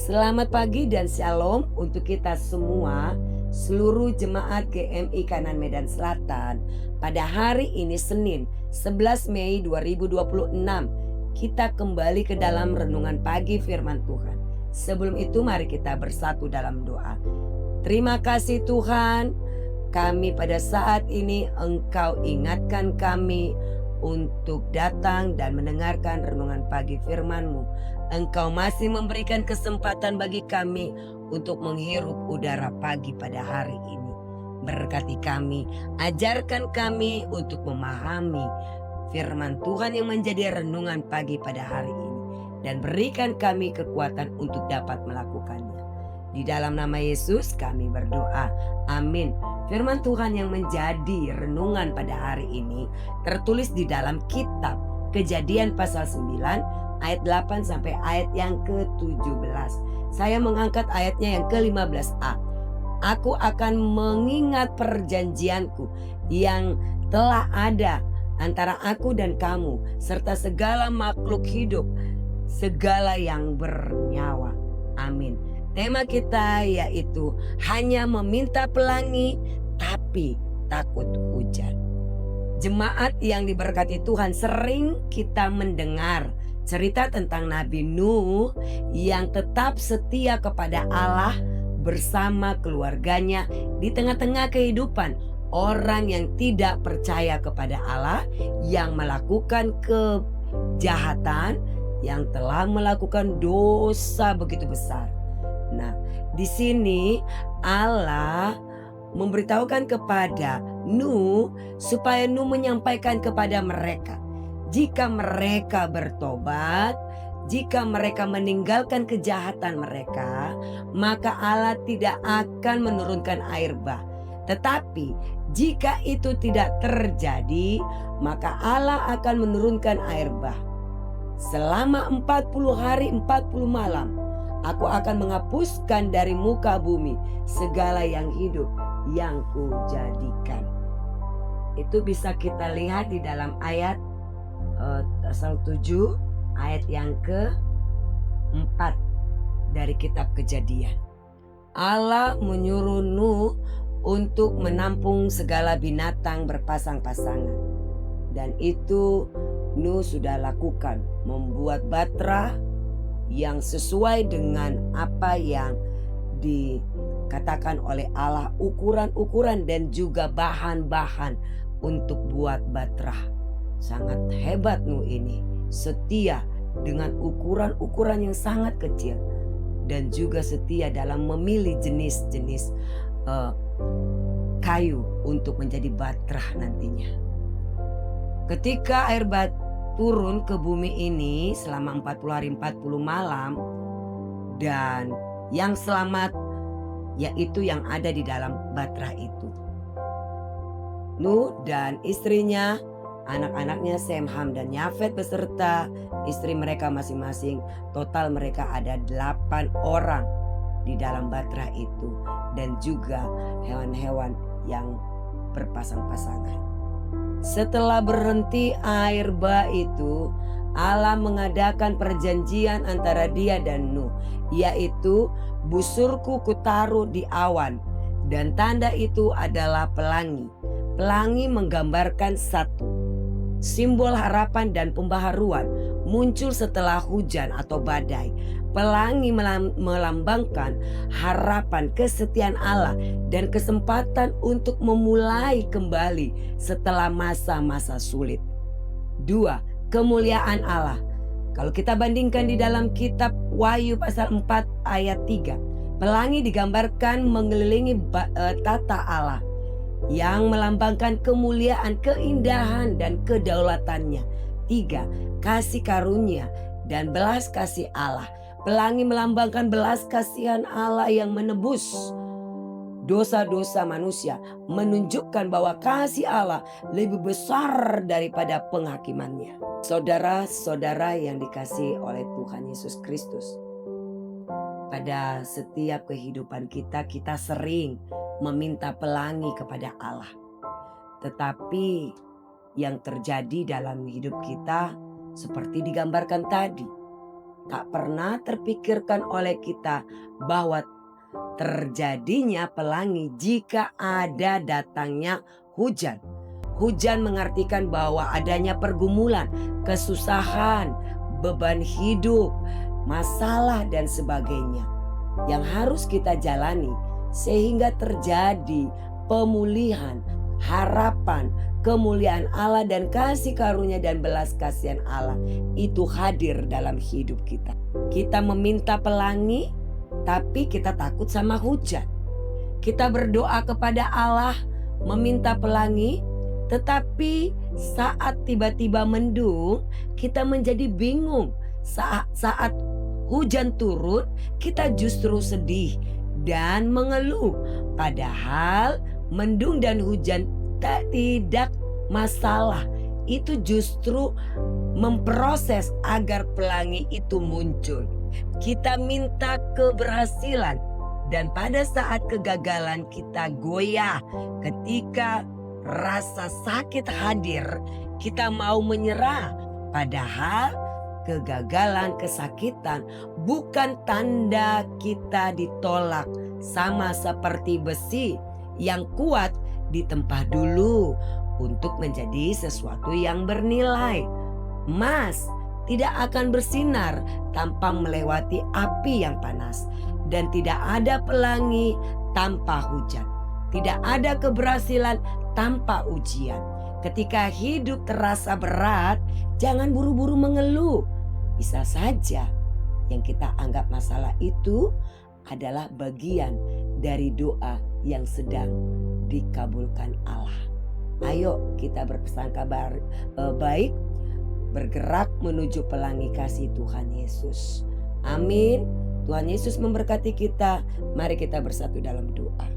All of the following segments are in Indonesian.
Selamat pagi dan shalom untuk kita semua, seluruh jemaat GMI Kanan Medan Selatan. Pada hari ini Senin 11 Mei 2026, kita kembali ke dalam renungan pagi firman Tuhan. Sebelum itu mari kita bersatu dalam doa. Terima kasih Tuhan, kami pada saat ini Engkau ingatkan kami untuk datang dan mendengarkan renungan pagi firman-Mu. Engkau masih memberikan kesempatan bagi kami untuk menghirup udara pagi pada hari ini. Berkati kami, ajarkan kami untuk memahami firman Tuhan yang menjadi renungan pagi pada hari ini. Dan berikan kami kekuatan untuk dapat melakukannya. Di dalam nama Yesus kami berdoa, amin. Firman Tuhan yang menjadi renungan pada hari ini tertulis di dalam kitab Kejadian pasal 9 ayat 8 sampai ayat yang ke-17. Saya mengangkat ayatnya yang ke-15a. Aku akan mengingat perjanjianku yang telah ada antara aku dan kamu serta segala makhluk hidup, segala yang bernyawa. Amin. Tema kita yaitu hanya meminta pelangi tapi takut hujan. Jemaat yang diberkati Tuhan, sering kita mendengar cerita tentang Nabi Nuh yang tetap setia kepada Allah bersama keluarganya di tengah-tengah kehidupan orang yang tidak percaya kepada Allah, yang melakukan kejahatan, yang telah melakukan dosa begitu besar. Nah, di sini Allah memberitahukan kepada Nuh supaya Nuh menyampaikan kepada mereka, jika mereka bertobat, jika mereka meninggalkan kejahatan mereka, maka Allah tidak akan menurunkan air bah. Tetapi jika itu tidak terjadi, maka Allah akan menurunkan air bah. Selama 40 hari 40 malam, aku akan menghapuskan dari muka bumi segala yang hidup yang kujadikan. Itu bisa kita lihat di dalam ayat pasal 7 ayat yang ke-4 dari kitab Kejadian. Allah menyuruh Nuh untuk menampung segala binatang berpasang-pasangan. Dan itu Nuh sudah lakukan, membuat batra yang sesuai dengan apa yang dikatakan oleh Allah, ukuran-ukuran dan juga bahan-bahan untuk buat batra. Sangat hebat Nuh ini, setia dengan ukuran-ukuran yang sangat kecil dan juga setia dalam memilih jenis-jenis kayu untuk menjadi batra nantinya. Ketika air bah turun ke bumi ini selama 40 hari 40 malam, dan yang selamat yaitu yang ada di dalam batra itu. Nuh dan istrinya, anak-anaknya Sem, Ham dan Yafet beserta istri mereka masing-masing, total mereka ada 8 orang di dalam batra itu, dan juga hewan-hewan yang berpasang-pasangan. Setelah berhenti air bah itu, Allah mengadakan perjanjian antara dia dan Nuh, yaitu busurku kutaruh di awan, dan tanda itu adalah pelangi. Pelangi menggambarkan satu, simbol harapan dan pembaharuan muncul setelah hujan atau badai. Pelangi melambangkan harapan, kesetiaan Allah dan kesempatan untuk memulai kembali setelah masa-masa sulit. 2. Kemuliaan Allah. Kalau kita bandingkan di dalam kitab Wahyu pasal 4 ayat 3, pelangi digambarkan mengelilingi tata Allah yang melambangkan kemuliaan, keindahan dan kedaulatannya. 3. Kasih karunia dan belas kasih Allah. Pelangi melambangkan belas kasihan Allah yang menebus dosa-dosa manusia, menunjukkan bahwa kasih Allah lebih besar daripada penghakimannya. Saudara-saudara yang dikasihi oleh Tuhan Yesus Kristus, pada setiap kehidupan kita, kita sering meminta pelangi kepada Allah. Tetapi yang terjadi dalam hidup kita seperti digambarkan tadi, tak pernah terpikirkan oleh kita bahwa terjadinya pelangi jika ada datangnya hujan. Hujan mengartikan bahwa adanya pergumulan, kesusahan, beban hidup, masalah dan sebagainya yang harus kita jalani sehingga terjadi pemulihan, harapan, kemuliaan Allah dan kasih karunia dan belas kasihan Allah itu hadir dalam hidup kita. Kita meminta pelangi, tapi kita takut sama hujan. Kita berdoa kepada Allah meminta pelangi, tetapi saat tiba-tiba mendung, kita menjadi bingung. Saat hujan turun, kita justru sedih dan mengeluh. Padahal mendung dan hujan tidak masalah. Itu justru memproses agar pelangi itu muncul. Kita minta keberhasilan, dan pada saat kegagalan kita goyah. Ketika rasa sakit hadir, kita mau menyerah. Padahal kegagalan, kesakitan bukan tanda kita ditolak. Sama seperti besi yang kuat ditempah dulu untuk menjadi sesuatu yang bernilai. Emas tidak akan bersinar tanpa melewati api yang panas, dan tidak ada pelangi tanpa hujan. Tidak ada keberhasilan tanpa ujian. Ketika hidup terasa berat, jangan buru-buru mengeluh. Bisa saja yang kita anggap masalah itu adalah bagian dari doa yang sedang dikabulkan Allah. Ayo kita berprasangka baik, bergerak menuju pelangi kasih Tuhan Yesus. Amin. Tuhan Yesus memberkati kita. Mari kita bersatu dalam doa.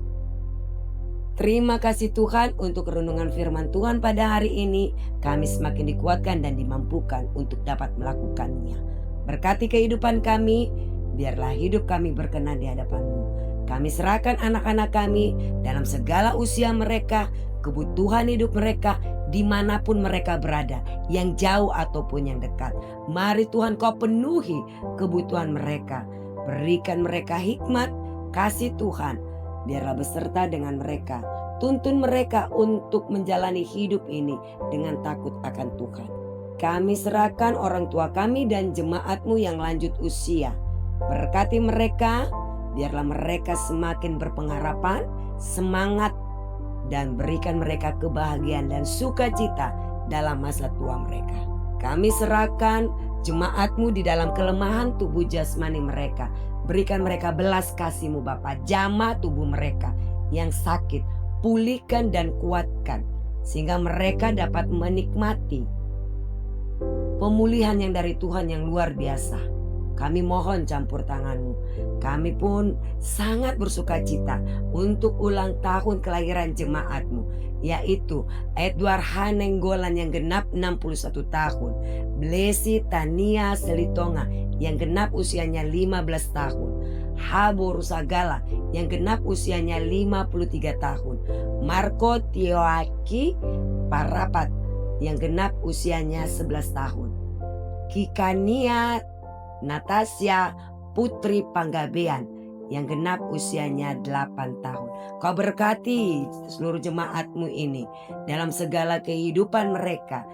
Terima kasih Tuhan untuk renungan firman Tuhan pada hari ini. Kami semakin dikuatkan dan dimampukan untuk dapat melakukannya. Berkati kehidupan kami, biarlah hidup kami berkenan di hadapan-Mu. Kami serahkan anak-anak kami dalam segala usia mereka, kebutuhan hidup mereka, dimanapun mereka berada, yang jauh ataupun yang dekat. Mari Tuhan Kau penuhi kebutuhan mereka. Berikan mereka hikmat, kasih Tuhan. Biarlah beserta dengan mereka. Tuntun mereka untuk menjalani hidup ini dengan takut akan Tuhan. Kami serahkan orang tua kami dan jemaat-Mu yang lanjut usia. Berkati mereka, biarlah mereka semakin berpengharapan, semangat, dan berikan mereka kebahagiaan dan sukacita dalam masa tua mereka. Kami serahkan jemaat-Mu di dalam kelemahan tubuh jasmani mereka. Berikan mereka belas kasih-Mu Bapa. Jamah tubuh mereka yang sakit, pulihkan dan kuatkan, sehingga mereka dapat menikmati pemulihan yang dari Tuhan yang luar biasa. Kami mohon campur tangan-Mu. Kami pun sangat bersuka cita untuk ulang tahun kelahiran jemaat-Mu, yaitu Edward Hanenggolan yang genap 61 tahun, Blessy Tania Selitonga yang genap usianya 15 tahun, Habo Rusagala yang genap usianya 53 tahun, Marco Tioaki Parapat yang genap usianya 11 tahun, Kikania Natasha Putri Panggabean yang genap usianya 8 tahun. Kau berkati seluruh jemaat-Mu ini dalam segala kehidupan mereka.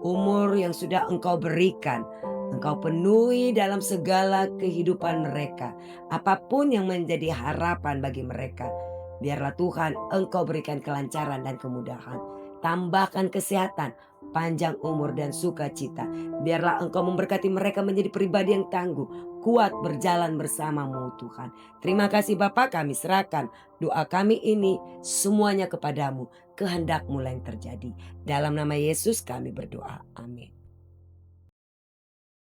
Umur yang sudah Engkau berikan, Engkau penuhi dalam segala kehidupan mereka. Apapun yang menjadi harapan bagi mereka, biarlah Tuhan Engkau berikan kelancaran dan kemudahan. Tambahkan kesehatan, panjang umur dan sukacita. Biarlah Engkau memberkati mereka menjadi pribadi yang tangguh, kuat berjalan bersama-Mu Tuhan. Terima kasih Bapa, kami serahkan doa kami ini semuanya kepadamu. Kehendak-Mu yang terjadi. Dalam nama Yesus kami berdoa. Amin.